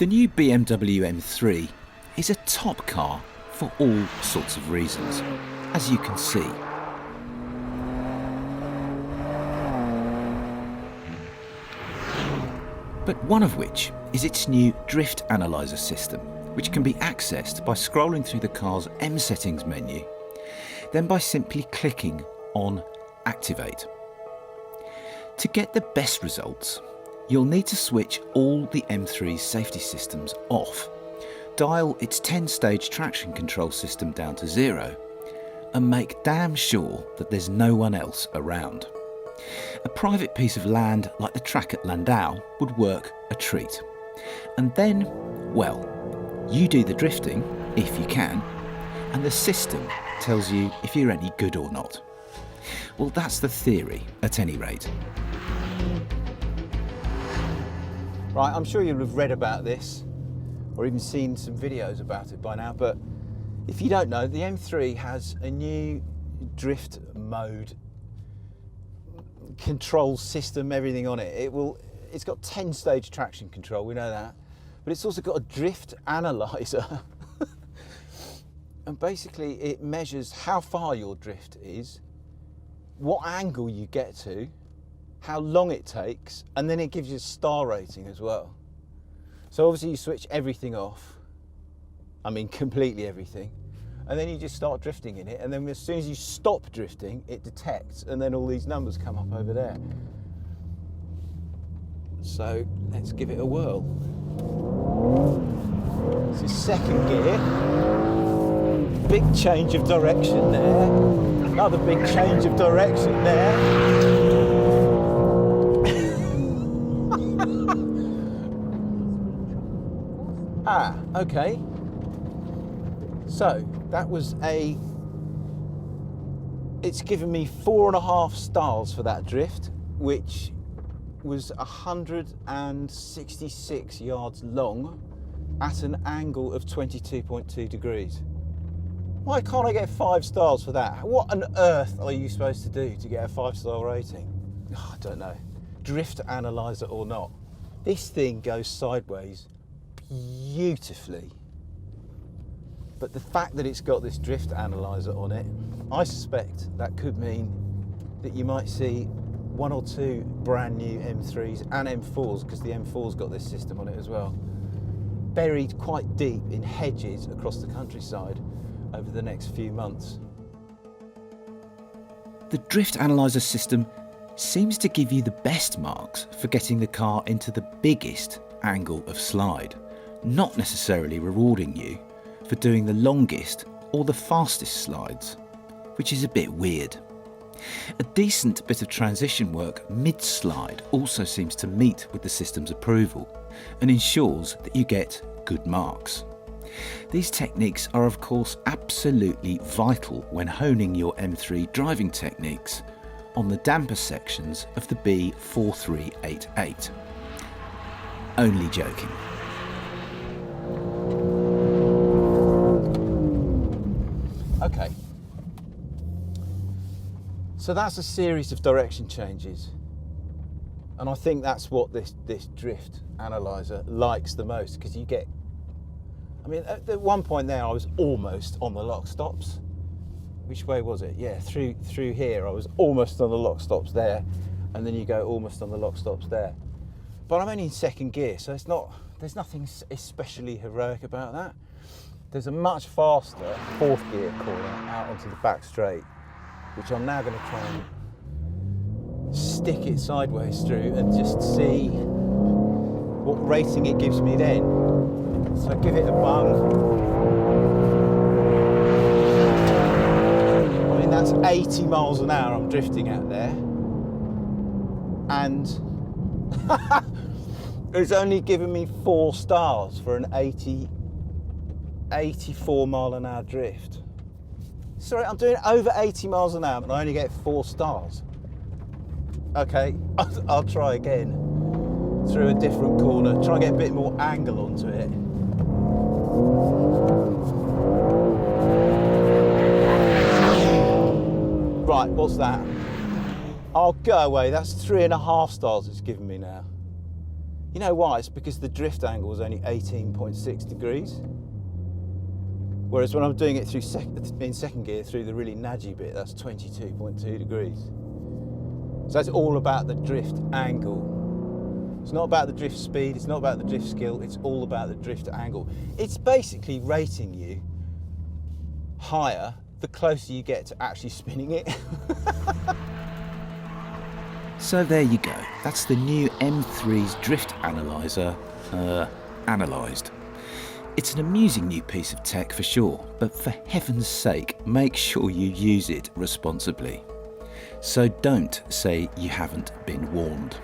The new BMW M3 is a top car for all sorts of reasons, as you can see. But one of which is its new Drift Analyser system, which can be accessed by scrolling through the car's M settings menu, then by simply clicking on Activate. To get the best results, you'll need to switch all the M3's safety systems off, dial its 10-stage traction control system down to 0, and make damn sure that there's no one else around. A private piece of land like the track at Landau would work a treat. And then, well, you do the drifting, if you can, and the system tells you if you're any good or not. Well, that's the theory, at any rate. Right, I'm sure you'll have read about this or even seen some videos about it by now, but if you don't know, the M3 has a new drift mode control system, everything on it. It's got 10-stage traction control, we know that, but it's also got a drift analyzer. And basically it measures how far your drift is, what angle you get to, how long it takes, and then it gives you a star rating as well. So obviously you switch everything off, I mean completely everything, and then you just start drifting in it, and then as soon as you stop drifting, it detects, and then all these numbers come up over there. So let's give it a whirl. This is second gear. Big change of direction there. Another big change of direction there. Ah, okay. So that was it's given me 4.5 stars for that drift, which was 166 yards long at an angle of 22.2 degrees. Why can't I get 5 stars for that? What on earth are you supposed to do to get a 5-star rating? Oh, I don't know. Drift Analyser or not. This thing goes sideways beautifully. But the fact that it's got this Drift Analyser on it, I suspect that could mean that you might see 1 or 2 brand new M3s and M4s, because the M4's got this system on it as well, buried quite deep in hedges across the countryside over the next few months. The Drift Analyser system seems to give you the best marks for getting the car into the biggest angle of slide, not necessarily rewarding you for doing the longest or the fastest slides, which is a bit weird. A decent bit of transition work mid-slide also seems to meet with the system's approval and ensures that you get good marks. These techniques are of course absolutely vital when honing your M3 driving techniques on the damper sections of the B4388. Only joking. Okay, so that's a series of direction changes, and I think that's what this Drift Analyser likes the most, because you get, I mean, at one point there I was almost on the lock stops. Which way was it? Yeah, through here I was almost on the lock stops there, and then you go almost on the lock stops there. But I'm only in second gear, so there's nothing especially heroic about that. There's a much faster 4th gear corner out onto the back straight, which I'm now going to try and stick it sideways through and just see what rating it gives me then. So give it a bung. I mean, that's 80 miles an hour I'm drifting at there. And it's only given me 4 stars for an 84 mile an hour drift. Sorry, I'm doing over 80 miles an hour and I only get 4 stars. Okay, I'll try again through a different corner, try and get a bit more angle onto it. Right, what's that? Oh, go away, that's 3.5 stars it's given me now. You know why? It's because the drift angle is only 18.6 degrees. Whereas when I'm doing it through in second gear through the really nudgy bit, that's 22.2 degrees. So it's all about the drift angle. It's not about the drift speed, it's not about the drift skill, it's all about the drift angle. It's basically rating you higher the closer you get to actually spinning it. So there you go. That's the new M3's Drift Analyser analysed. It's an amusing new piece of tech for sure, but for heaven's sake, make sure you use it responsibly. So don't say you haven't been warned.